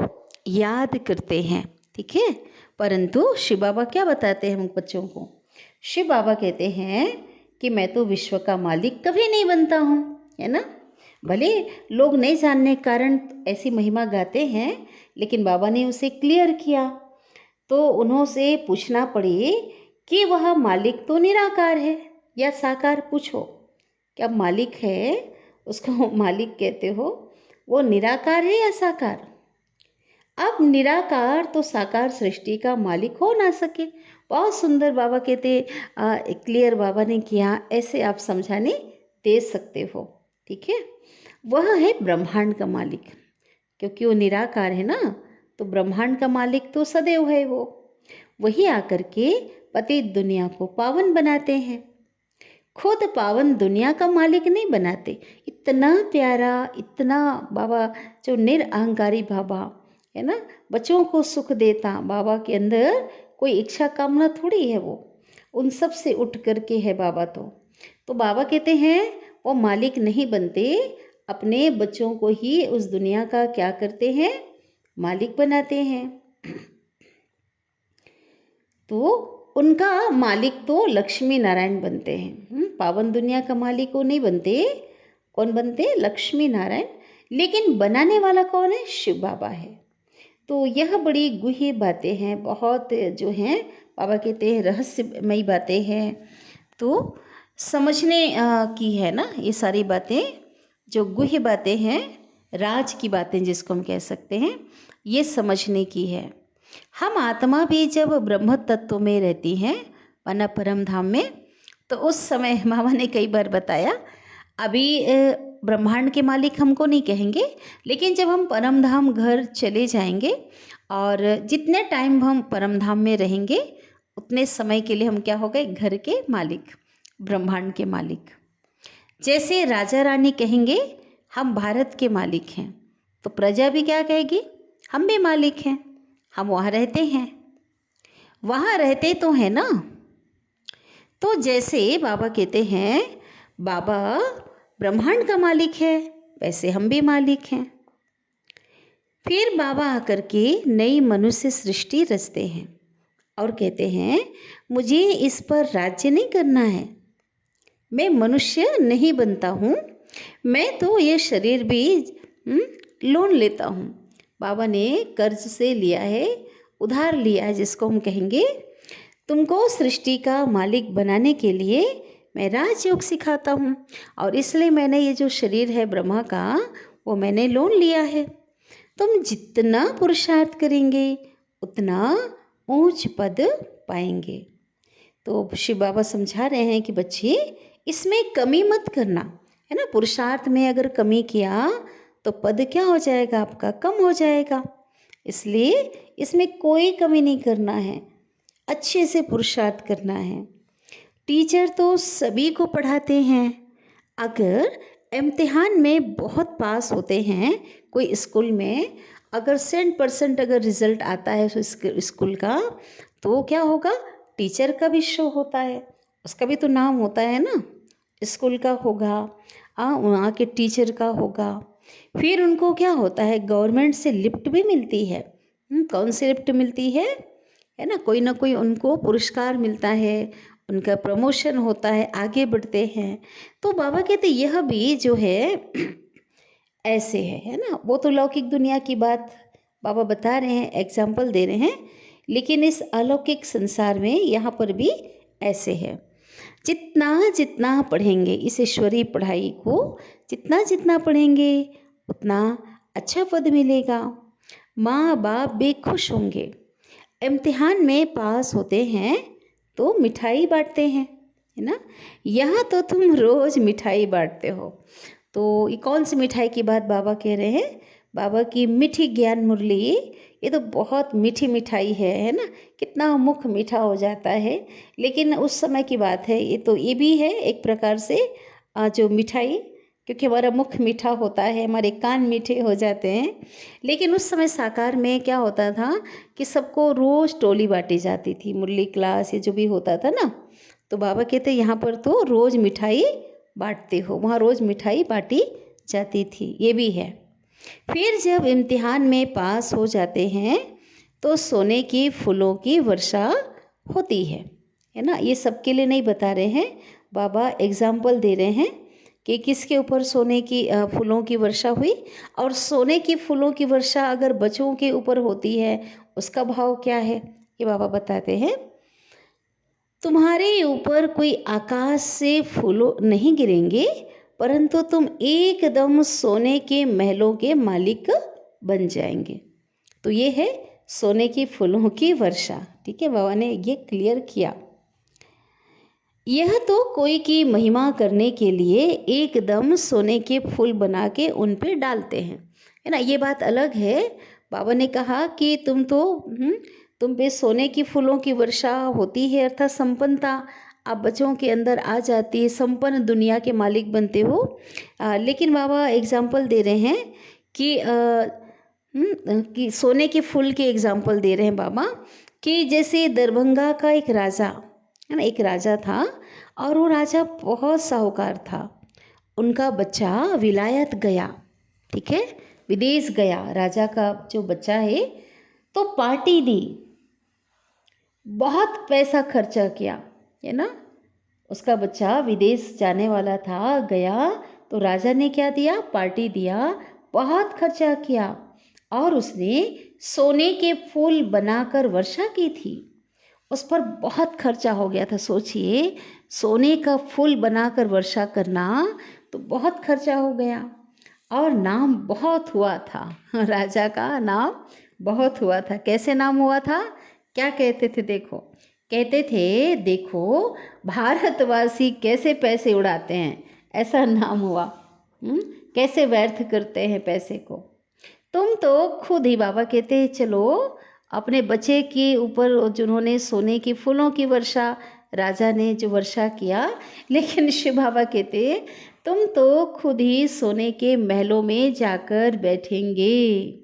S1: याद करते हैं, ठीक है। परंतु शिव बाबा क्या बताते हैं हम बच्चों को? शिव बाबा कहते हैं कि मैं तो विश्व का मालिक कभी नहीं बनता हूँ, है ना। भले लोग नहीं जानने के कारण ऐसी महिमा गाते हैं, लेकिन बाबा ने उसे क्लियर किया। तो उन्हों से पूछना पड़े कि वह मालिक तो निराकार है या साकार? पूछो, क्या मालिक है उसको मालिक कहते हो, वो निराकार है या साकार? अब निराकार तो साकार सृष्टि का मालिक हो ना सके, बहुत सुंदर बाबा कहते क्लियर बाबा ने किया, ऐसे आप समझाने दे सकते हो। ठीक है, वह है ब्रह्मांड का मालिक, क्योंकि वो निराकार है ना, तो ब्रह्मांड का मालिक तो सदैव है वो। वही आकर के पतित दुनिया को पावन बनाते हैं, खुद पावन दुनिया का मालिक नहीं बनाते। इतना प्यारा, इतना बाबा जो निरअहंकारी बाबा है ना, बच्चों को सुख देता, बाबा के अंदर कोई इच्छा कामना थोड़ी है, वो उन सब से उठ करके है बाबा। तो बाबा कहते हैं वो मालिक नहीं बनते, अपने बच्चों को ही उस दुनिया का क्या करते हैं, मालिक बनाते हैं। तो उनका मालिक तो लक्ष्मी नारायण बनते हैं। पावन दुनिया का मालिक वो नहीं बनते। कौन बनते? लक्ष्मी नारायण। लेकिन बनाने वाला कौन है? शिव बाबा है। तो यह बड़ी गुह्य बातें हैं, बहुत जो हैं बाबा कहते हैं रहस्यमयी बातें हैं। तो समझने की है ना ये सारी बातें, जो गुह्य बातें हैं, राज की बातें जिसको हम कह सकते हैं, ये समझने की है। हम आत्मा भी जब ब्रह्म तत्व में रहती हैं माना परम धाम में, तो उस समय मामा ने कई बार बताया, अभी ब्रह्मांड के मालिक हमको नहीं कहेंगे, लेकिन जब हम परम धाम घर चले जाएंगे और जितने टाइम हम परम धाम में रहेंगे उतने समय के लिए हम क्या हो गए? घर के मालिक, ब्रह्मांड के मालिक। जैसे राजा रानी कहेंगे हम भारत के मालिक हैं, तो प्रजा भी क्या कहेगी? हम भी मालिक हैं, हम वहाँ रहते हैं, वहाँ रहते तो हैं ना। तो जैसे बाबा कहते हैं बाबा ब्रह्मांड का मालिक है, वैसे हम भी मालिक हैं। फिर बाबा आकर के नई मनुष्य सृष्टि रचते हैं और कहते हैं मुझे इस पर राज्य नहीं करना है, मैं मनुष्य नहीं बनता हूँ, मैं तो ये शरीर भी लोन लेता हूँ। बाबा ने कर्ज से लिया है, उधार लिया है, जिसको हम कहेंगे तुमको सृष्टि का मालिक बनाने के लिए मैं राजयोग सिखाता हूँ, और इसलिए मैंने ये जो शरीर है ब्रह्मा का वो मैंने लोन लिया है। तुम जितना पुरुषार्थ करेंगे उतना ऊंच पद पाएंगे। तो शिव बाबा समझा रहे हैं कि बच्चे इसमें कमी मत करना, है ना। पुरुषार्थ में अगर कमी किया तो पद क्या हो जाएगा? आपका कम हो जाएगा। इसलिए इसमें कोई कमी नहीं करना है, अच्छे से पुरुषार्थ करना है। टीचर तो सभी को पढ़ाते हैं। अगर इम्तिहान में बहुत पास होते हैं कोई स्कूल में, अगर 100% अगर रिजल्ट आता है स्कूल का, तो क्या होगा? टीचर का भी शो होता है, उसका भी तो नाम होता है ना, स्कूल का होगा, वहाँ के टीचर का होगा। फिर उनको क्या होता है? गवर्नमेंट से लिफ्ट भी मिलती है। कौन सी लिफ्ट मिलती है ना कोई उनको पुरस्कार मिलता है, उनका प्रमोशन होता है, आगे बढ़ते हैं। तो बाबा कहते यह भी जो है ऐसे है ना। वो तो लौकिक दुनिया की बात बाबा बता रहे हैं, एग्जाम्पल दे रहे हैं, लेकिन इस अलौकिक संसार में यहाँ पर भी ऐसे है। जितना जितना पढ़ेंगे इस ईश्वरीय पढ़ाई को, जितना जितना पढ़ेंगे उतना अच्छा पद मिलेगा, माँ बाप भी खुश होंगे। इम्तिहान में पास होते हैं तो मिठाई बांटते हैं, है ना। यहाँ तो तुम रोज मिठाई बांटते हो। तो ये कौन सी मिठाई की बात बाबा कह रहे हैं? बाबा की मीठी ज्ञान मुरली, ये तो बहुत मीठी मिठाई है ना। कितना मुख मीठा हो जाता है, लेकिन उस समय की बात है। ये भी है एक प्रकार से जो मिठाई, क्योंकि हमारा मुख मीठा होता है, हमारे कान मीठे हो जाते हैं। लेकिन उस समय साकार में क्या होता था कि सबको रोज़ टोली बांटी जाती थी, मुरली क्लास ये जो भी होता था ना। तो बाबा कहते यहाँ पर तो रोज़ मिठाई बांटते हो, वहाँ रोज़ मिठाई बांटी जाती थी, ये भी है। फिर जब इम्तिहान में पास हो जाते हैं तो सोने की फूलों की वर्षा होती है ना। ये सबके लिए नहीं बता रहे हैं, बाबा एग्जाम्पल दे रहे हैं कि किसके ऊपर सोने की फूलों की वर्षा हुई। और सोने की फूलों की वर्षा अगर बच्चों के ऊपर होती है, उसका भाव क्या है ये बाबा बताते हैं। तुम्हारे ऊपर कोई आकाश से फूलों नहीं गिरेंगे, परंतु तुम एकदम सोने के महलों के मालिक बन जाएंगे। तो ये है सोने की फूलों की वर्षा। ठीक है, बाबा ने ये क्लियर किया। यह तो कोई की महिमा करने के लिए एकदम सोने के फूल बना के उन पे डालते हैं, है ना, ये बात अलग है। बाबा ने कहा कि तुम पे सोने की फूलों की वर्षा होती है, अर्थात संपन्नता आप बच्चों के अंदर आ जाती है, संपन्न दुनिया के मालिक बनते हो। लेकिन बाबा एग्जाम्पल दे रहे हैं कि सोने के फूल के एग्जाम्पल दे रहे हैं बाबा, कि जैसे दरभंगा का एक राजा है ना, एक राजा था और वो राजा बहुत साहूकार था। उनका बच्चा विलायत गया, ठीक है, विदेश गया, राजा का जो बच्चा है, तो पार्टी दी, बहुत पैसा खर्चा किया, है ना। उसका बच्चा विदेश जाने वाला था, गया तो राजा ने क्या दिया, पार्टी दिया, बहुत खर्चा किया और उसने सोने के फूल बनाकर वर्षा की थी। उस पर बहुत खर्चा हो गया था। सोचिए, सोने का फूल बनाकर वर्षा करना तो बहुत खर्चा हो गया और नाम बहुत हुआ था। राजा का नाम बहुत हुआ था। कैसे नाम हुआ था, क्या कहते थे, देखो, कहते थे, देखो भारतवासी कैसे पैसे उड़ाते हैं, ऐसा नाम हुआ। कैसे व्यर्थ करते हैं पैसे को। तुम तो खुद ही, बाबा कहते हैं, चलो अपने बच्चे के ऊपर जिन्होंने सोने की फूलों की वर्षा, राजा ने जो वर्षा किया, लेकिन शिव बाबा कहते तुम तो खुद ही सोने के महलों में जाकर बैठेंगे।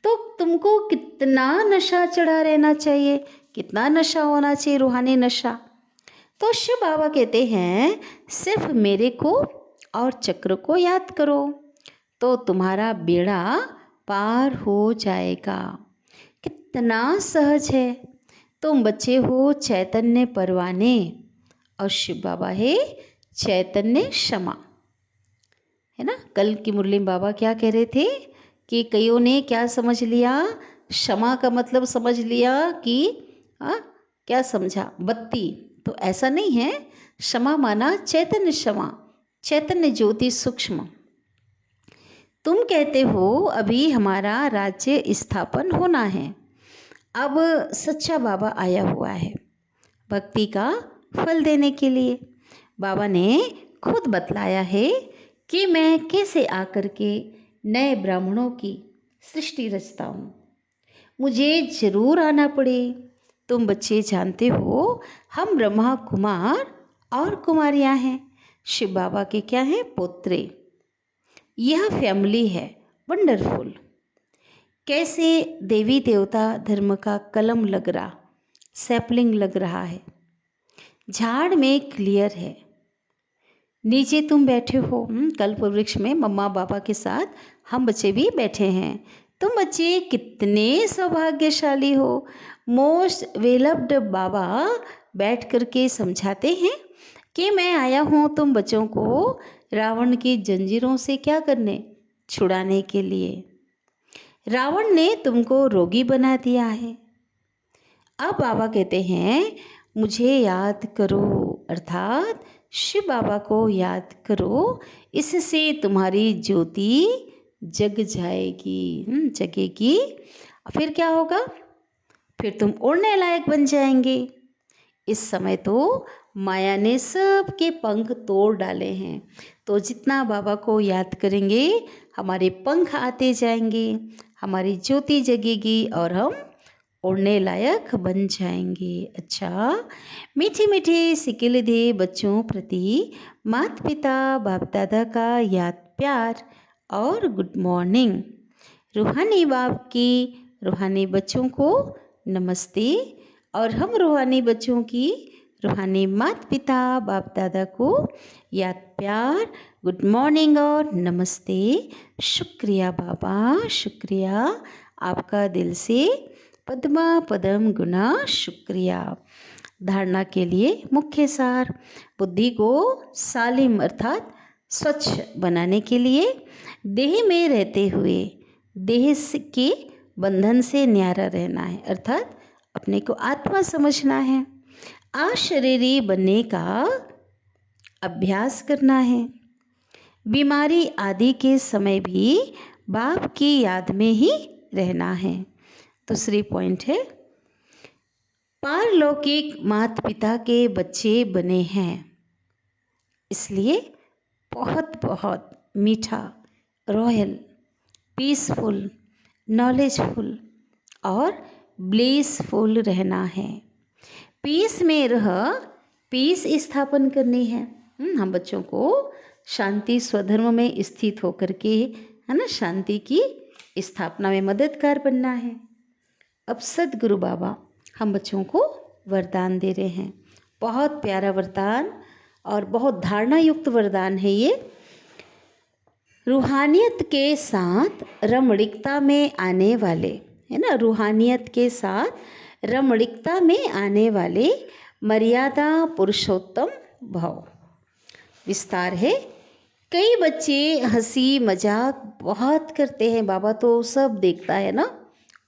S1: तो तुमको कितना नशा चढ़ा रहना चाहिए, कितना नशा होना चाहिए, रूहानी नशा। तो शिव बाबा कहते हैं सिर्फ मेरे को और चक्र को याद करो तो तुम्हारा बेड़ा पार हो जाएगा। कितना सहज है। तुम बच्चे हो चैतन्य परवाने और शिव बाबा है चैतन्य क्षमा, है ना। कल की मुरली में बाबा क्या कह रहे थे कि कईयों ने क्या समझ लिया, क्षमा का मतलब समझ लिया कि क्या समझा, बत्ती। तो ऐसा नहीं है। क्षमा माना चैतन्य क्षमा, चैतन्य ज्योति सूक्ष्म। तुम कहते हो अभी हमारा राज्य स्थापन होना है। अब सच्चा बाबा आया हुआ है भक्ति का फल देने के लिए। बाबा ने खुद बतलाया है कि मैं कैसे आकर के नए ब्राह्मणों की सृष्टि रचता हूँ। मुझे जरूर आना पड़े। तुम बच्चे जानते हो हम ब्रह्मा कुमार और कुमारियाँ हैं। शिव बाबा के क्या हैं, पोत्रे। यह फैमिली है वंडरफुल। कैसे देवी देवता धर्म का कलम लग रहा, सैपलिंग लग रहा है, झाड़ में क्लियर है। नीचे तुम बैठे हो कल्प वृक्ष में मम्मा पापा के साथ, हम बच्चे भी बैठे हैं। तुम बच्चे कितने सौभाग्यशाली हो। मोस्ट वेलब्ड बाबा बैठ करके समझाते हैं कि मैं आया हूँ तुम बच्चों को रावण की जंजीरों से क्या करने, छुड़ाने के लिए। रावण ने तुमको रोगी बना दिया है। अब बाबा कहते हैं मुझे याद करो, अर्थात शिव बाबा को याद करो, इससे तुम्हारी ज्योति जग जाएगी, जगेगी। फिर क्या होगा, फिर तुम उड़ने लायक बन जाएंगे। इस समय तो माया ने सबके पंख तोड़ डाले हैं, तो जितना बाबा को याद करेंगे हमारे पंख आते जाएंगे, हमारी ज्योति जगेगी और हम उड़ने लायक बन जाएंगे। अच्छा, मीठी मीठी सिकिल दे बच्चों प्रति माता पिता बाप दादा का याद प्यार और गुड मॉर्निंग। रूहानी बाप की रूहानी बच्चों को नमस्ते और हम रूहानी बच्चों की रूहानी माता पिता बाप दादा को याद प्यार, गुड मॉर्निंग और नमस्ते। शुक्रिया बाबा, शुक्रिया आपका दिल से पद्मा पदम गुना शुक्रिया। धारणा के लिए मुख्य सार, बुद्धि को सालिम अर्थात स्वच्छ बनाने के लिए देह में रहते हुए देह के बंधन से न्यारा रहना है, अर्थात अपने को आत्मा समझना है। अशरीरी बनने का अभ्यास करना है। बीमारी आदि के समय भी बाप की याद में ही रहना है। दूसरी पॉइंट है, पारलौकिक माता पिता के बच्चे बने हैं, इसलिए बहुत बहुत मीठा, रॉयल, पीसफुल, नॉलेजफुल और ब्लिसफुल रहना है। पीस में रह पीस स्थापन करनी है। हम बच्चों को शांति स्वधर्म में स्थित होकर के, है ना, शांति की स्थापना में मददगार बनना है। अब सदगुरु बाबा हम बच्चों को वरदान दे रहे हैं। बहुत प्यारा वरदान और बहुत धारणा युक्त वरदान है ये। रूहानियत के साथ रमणीकता में आने वाले, है ना, रूहानियत के साथ रमणीकता में आने वाले मर्यादा पुरुषोत्तम भव। विस्तार है, कई बच्चे हंसी मजाक बहुत करते हैं। बाबा तो सब देखता है ना,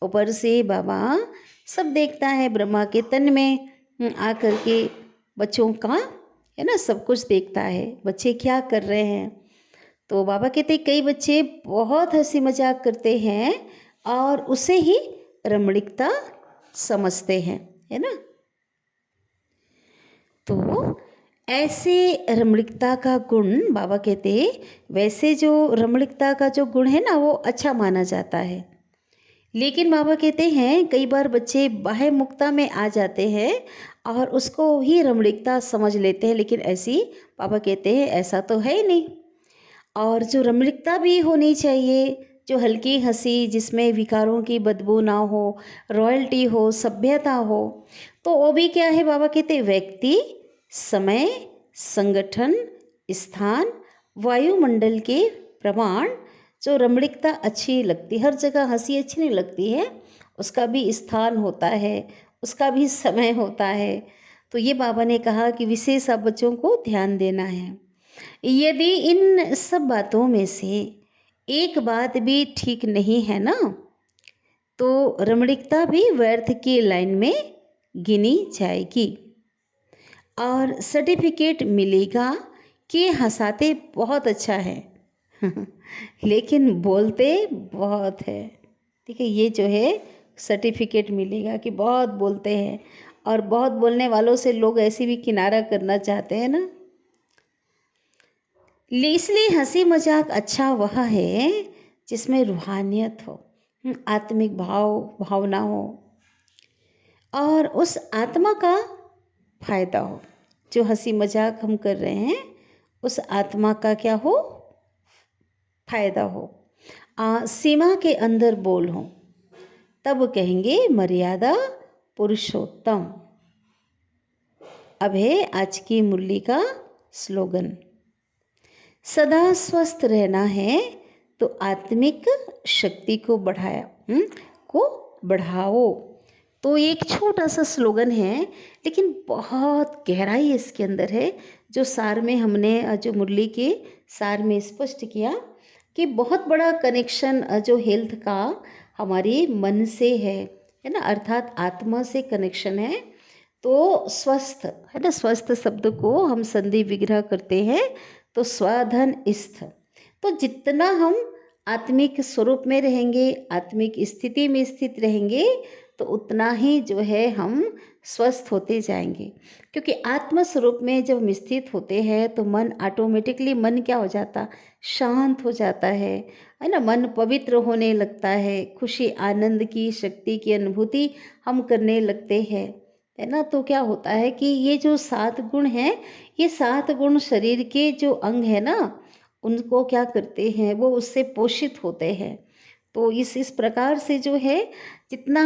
S1: ऊपर से बाबा सब देखता है। ब्रह्मा के तन में आकर के बच्चों का, है ना, सब कुछ देखता है, बच्चे क्या कर रहे हैं। तो बाबा कहते कई बच्चे बहुत हंसी मजाक करते हैं और उसे ही रमणीकता समझते हैं, है ना। तो ऐसे रमणीकता का गुण, बाबा कहते वैसे जो रमणीकता का जो गुण है ना, वो अच्छा माना जाता है। लेकिन बाबा कहते हैं कई बार बच्चे बाह्य मुक्ता में आ जाते हैं और उसको ही रमणीकता समझ लेते हैं, लेकिन ऐसी बाबा कहते हैं ऐसा तो है ही नहीं। और जो रमणीकता भी होनी चाहिए, जो हल्की हंसी जिसमें विकारों की बदबू ना हो, रॉयल्टी हो, सभ्यता हो, तो वो भी क्या है, बाबा कहते व्यक्ति, समय, संगठन, स्थान, वायुमंडल के प्रमाण जो रमणीकता अच्छी लगती, हर जगह हंसी अच्छी नहीं लगती है, उसका भी स्थान होता है, उसका भी समय होता है। तो ये बाबा ने कहा कि विशेष आप बच्चों को ध्यान देना है। यदि इन सब बातों में से एक बात भी ठीक नहीं है ना, तो रमणीकता भी व्यर्थ की लाइन में गिनी जाएगी और सर्टिफिकेट मिलेगा कि हंसाते बहुत अच्छा है लेकिन बोलते बहुत है। ठीक है, ये जो है सर्टिफिकेट मिलेगा कि बहुत बोलते हैं, और बहुत बोलने वालों से लोग ऐसे भी किनारा करना चाहते हैं ना। इसलिए हंसी मजाक अच्छा वह है जिसमें रूहानियत हो, आत्मिक भावना हो और उस आत्मा का फायदा हो। जो हंसी मजाक हम कर रहे हैं उस आत्मा का क्या हो, फायदा हो। सीमा के अंदर बोल हो, तब कहेंगे मर्यादा पुरुषोत्तम। अब है आज की मुरली का स्लोगन, सदा स्वस्थ रहना है तो आत्मिक शक्ति को बढ़ाओ। तो एक छोटा सा स्लोगन है, लेकिन बहुत गहराई इसके अंदर है। जो सार में हमने जो मुरली के सार में स्पष्ट किया कि बहुत बड़ा कनेक्शन जो हेल्थ का हमारे मन से है ना, अर्थात आत्मा से कनेक्शन है। तो स्वस्थ, है ना, स्वस्थ शब्द को हम संधि विग्रह करते हैं तो स्वधन स्थ। तो जितना हम आत्मिक स्वरूप में रहेंगे, आत्मिक स्थिति में स्थित रहेंगे, तो उतना ही जो है हम स्वस्थ होते जाएंगे। क्योंकि आत्म स्वरूप में जब हम स्थित होते हैं तो मन ऑटोमेटिकली, मन क्या हो जाता, शांत हो जाता है ना। मन पवित्र होने लगता है, खुशी आनंद की शक्ति की अनुभूति हम करने लगते हैं, है ना। तो क्या होता है कि ये जो 7 गुण हैं, ये 7 गुण शरीर के जो अंग है ना, उनको क्या करते हैं, वो उससे पोषित होते हैं। तो इस प्रकार से जो है, जितना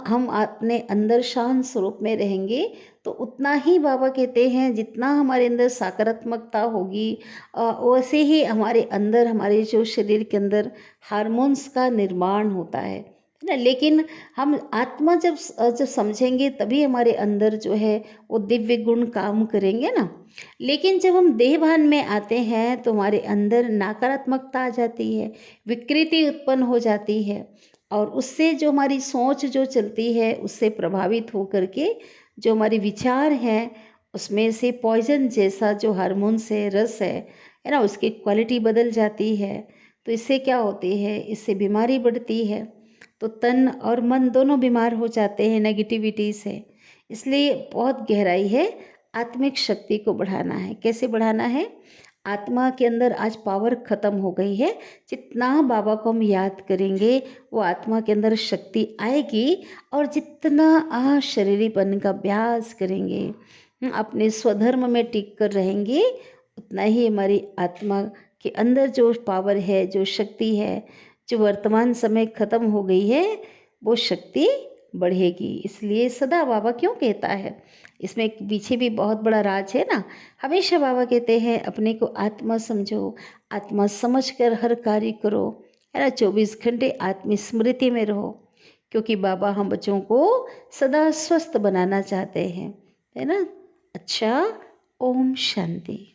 S1: हम अपने अंदर शांत स्वरूप में रहेंगे तो उतना ही बाबा कहते हैं जितना हमारे अंदर सकारात्मकता होगी वैसे ही हमारे अंदर, हमारे जो शरीर के अंदर हार्मोन्स का निर्माण होता है ना। लेकिन हम आत्मा जब समझेंगे तभी हमारे अंदर जो है वो दिव्य गुण काम करेंगे ना। लेकिन जब हम देहभान में आते हैं तो हमारे अंदर नकारात्मकता आ जाती है, विकृति उत्पन्न हो जाती है, और उससे जो हमारी सोच जो चलती है उससे प्रभावित होकर के जो हमारे विचार हैं उसमें से पॉइजन जैसा जो हार्मोन्स है, रस है ना, उसकी क्वालिटी बदल जाती है। तो इससे क्या होती है, इससे बीमारी बढ़ती है। तो तन और मन दोनों बीमार हो जाते हैं नेगेटिविटी से। इसलिए बहुत गहराई है, आत्मिक शक्ति को बढ़ाना है। कैसे बढ़ाना है? आत्मा के अंदर आज पावर खत्म हो गई है। जितना बाबा को हम याद करेंगे वो आत्मा के अंदर शक्ति आएगी, और जितना आज शरीरीपन का अभ्यास करेंगे, अपने स्वधर्म में टिक कर रहेंगे, उतना ही हमारी आत्मा के अंदर जो पावर है, जो शक्ति है, जो वर्तमान समय खत्म हो गई है, वो शक्ति बढ़ेगी। इसलिए सदा बाबा क्यों कहता है, इसमें पीछे भी बहुत बड़ा राज है ना। हमेशा बाबा कहते हैं अपने को आत्मा समझो, आत्मा समझकर हर कार्य करो, है ना। 24 घंटे आत्मस्मृति में रहो, क्योंकि बाबा हम बच्चों को सदा स्वस्थ बनाना चाहते हैं, है ना। अच्छा, ओम शांति।